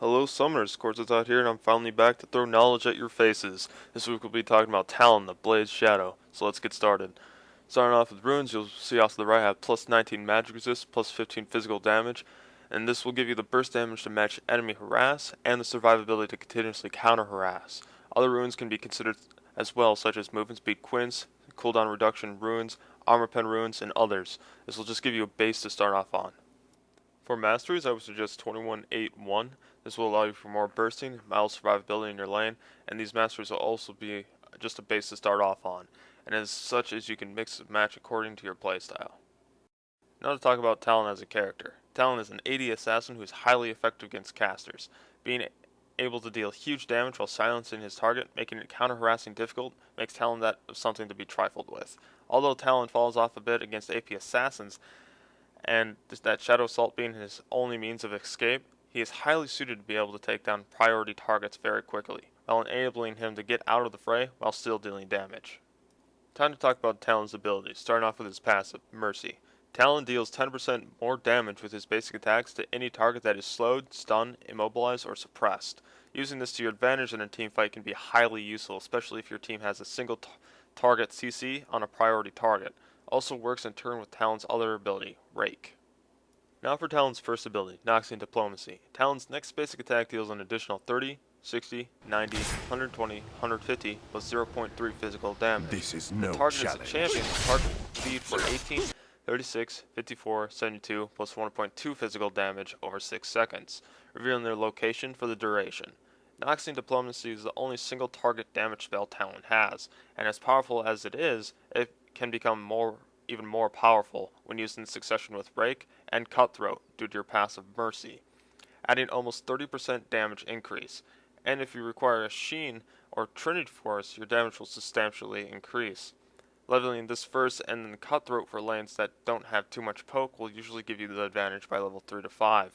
Hello Summoners, Cortez out here, and I'm finally back to throw knowledge at your faces. This week we'll be talking about Talon, the Blade's Shadow, so let's get started. Starting off with runes, you'll see off to the right I have plus 19 magic resist, plus 15 physical damage, and this will give you the burst damage to match enemy harass, and the survivability to continuously counter harass. Other runes can be considered as well, such as movement speed quints, cooldown reduction runes, armor pen runes, and others. This will just give you a base to start off on. For masteries, I would suggest 21-8-1. This will allow you for more bursting, mild survivability in your lane, and these masteries will also be just a base to start off on, and as such as you can mix and match according to your playstyle. Now to talk about Talon as a character. Talon is an AD assassin who is highly effective against casters. Being able to deal huge damage while silencing his target, making it counter-harassing difficult, makes Talon that of something to be trifled with. Although Talon falls off a bit against AP assassins, and that Shadow Assault being his only means of escape, he is highly suited to be able to take down priority targets very quickly, while enabling him to get out of the fray while still dealing damage. Time to talk about Talon's abilities, starting off with his passive, Mercy. Talon deals 10% more damage with his basic attacks to any target that is slowed, stunned, immobilized, or suppressed. Using this to your advantage in a team fight can be highly useful, especially if your team has a single target CC on a priority target. Also works in turn with Talon's other ability, Rake. Now for Talon's first ability, Noxian Diplomacy. Talon's next basic attack deals an additional 30, 60, 90, 120, 150, plus 0.3 physical damage. This is no the target challenge. is a champion with target speed for 18, 36, 54, 72, plus 1.2 physical damage over 6 seconds, revealing their location for the duration. Noxian Diplomacy is the only single target damage spell Talon has, and as powerful as it is, it can become even more powerful when used in succession with Rake and Cutthroat due to your passive Mercy, adding almost 30% damage increase. And if you require a Sheen or Trinity Force, your damage will substantially increase. Leveling this first and then Cutthroat for lanes that don't have too much poke will usually give you the advantage by level 3 to 5.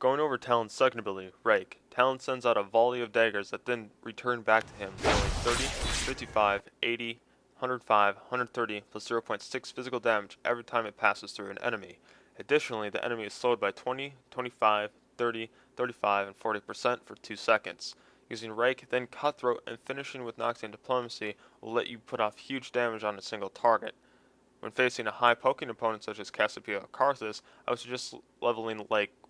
Going over Talon's second ability, Rake. Talon sends out a volley of daggers that then return back to him, dealing 30, 55, 80, 105, 130, plus 0.6 physical damage every time it passes through an enemy. Additionally, the enemy is slowed by 20, 25, 30, 35, and 40% for 2 seconds. Using Rake, then Cutthroat, and finishing with Noxian Diplomacy will let you put off huge damage on a single target. When facing a high poking opponent such as Cassiopeia or Karthus, I would suggest leveling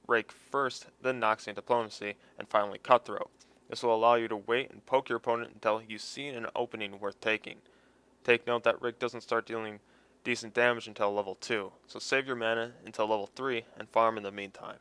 Rake first, then Noxian Diplomacy, and finally Cutthroat. This will allow you to wait and poke your opponent until you see an opening worth taking. Take note that Rake doesn't start dealing decent damage until level 2, so save your mana until level 3 and farm in the meantime.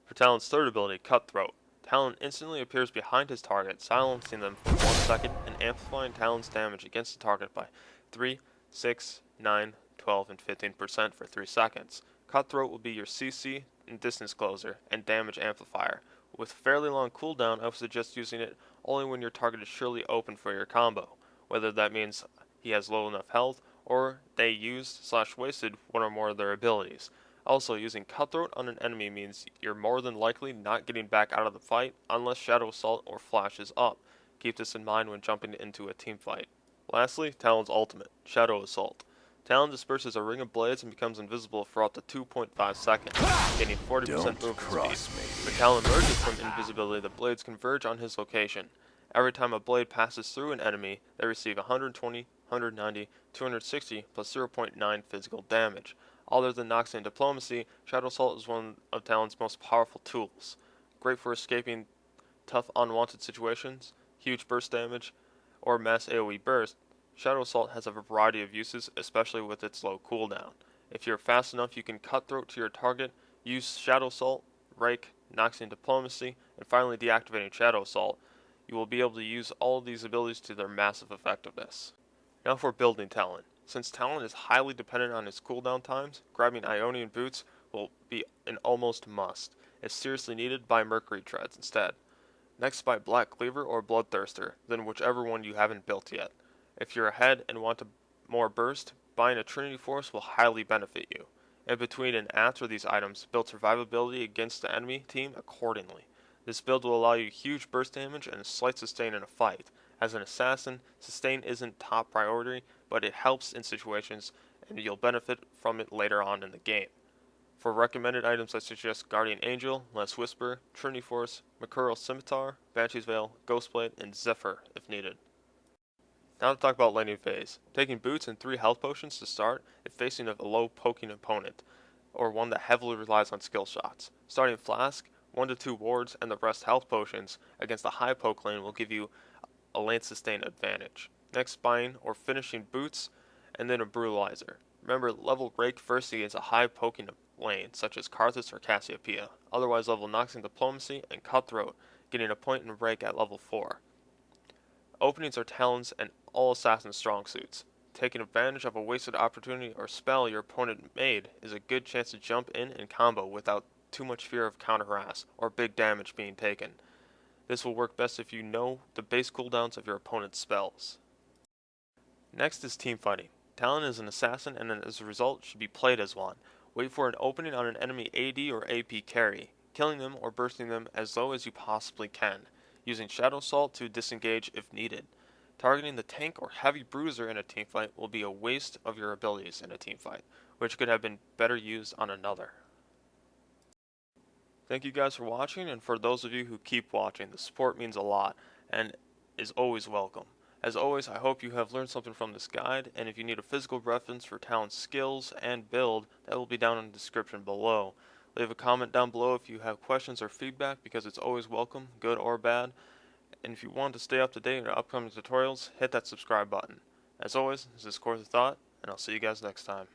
For Talon's third ability, Cutthroat. Talon instantly appears behind his target, silencing them for 1 second and amplifying Talon's damage against the target by 3, 6, 9, 12, and 15% for 3 seconds. Cutthroat will be your CC and distance closer and damage amplifier. With fairly long cooldown, I would suggest using it only when your target is surely open for your combo, whether that means he has low enough health or they used/wasted one or more of their abilities. Also, using Cutthroat on an enemy means you're more than likely not getting back out of the fight unless Shadow Assault or Flash is up. Keep this in mind when jumping into a team fight. Lastly, Talon's ultimate, Shadow Assault. Talon disperses a ring of blades and becomes invisible for up to 2.5 seconds, gaining 40% movement speed. When Talon emerges from invisibility, the blades converge on his location. Every time a blade passes through an enemy, they receive 120, 190, 260, plus 0.9 physical damage. Other than Noxian Diplomacy, Shadow Assault is one of Talon's most powerful tools. Great for escaping tough unwanted situations, huge burst damage, or mass AoE burst. Shadow Assault has a variety of uses, especially with its low cooldown. If you're fast enough, you can Cutthroat to your target, use Shadow Assault, Rake, Noxian Diplomacy, and finally deactivating Shadow Assault. You will be able to use all of these abilities to their massive effectiveness. Now for building Talon. Since Talon is highly dependent on his cooldown times, grabbing Ionian Boots will be an almost must. If seriously needed, buy Mercury Treads instead. Next, buy Black Cleaver or Bloodthirster, then whichever one you haven't built yet. If you're ahead and want more burst, buying a Trinity Force will highly benefit you. In between and after these items, build survivability against the enemy team accordingly. This build will allow you huge burst damage and a slight sustain in a fight. As an assassin, sustain isn't top priority, but it helps in situations and you'll benefit from it later on in the game. For recommended items I suggest Guardian Angel, Last Whisper, Trinity Force, Makuro Scimitar, Banshee's Veil, Ghostblade, and Zephyr if needed. Now to talk about Lightning Phase. Taking boots and 3 health potions to start if facing a low poking opponent, or one that heavily relies on skill shots. Starting Flask, 1 to 2 wards, and the rest health potions against the high poke lane will give you a lane sustain advantage. Next Spine or finishing boots, and then a Brutalizer. Remember, level Rake first against a high poking lane such as Karthus or Cassiopeia. Otherwise level Noxing Diplomacy and Cutthroat, getting a point in Rake at level 4. Openings are Talons and all assassin strong suits. Taking advantage of a wasted opportunity or spell your opponent made is a good chance to jump in and combo without too much fear of counter harass or big damage being taken. This will work best if you know the base cooldowns of your opponent's spells. Next is Teamfighting. Talon is an assassin and as a result should be played as one. Wait for an opening on an enemy AD or AP carry, killing them or bursting them as low as you possibly can, using Shadow Assault to disengage if needed. Targeting the tank or heavy bruiser in a teamfight will be a waste of your abilities in a teamfight, which could have been better used on another. Thank you guys for watching, and for those of you who keep watching, the support means a lot and is always welcome. As always, I hope you have learned something from this guide, and if you need a physical reference for Talon's skills and build, that will be down in the description below. Leave a comment down below if you have questions or feedback, because it's always welcome, good or bad. And if you want to stay up to date on our upcoming tutorials, hit that subscribe button. As always, this is Course of Thought, and I'll see you guys next time.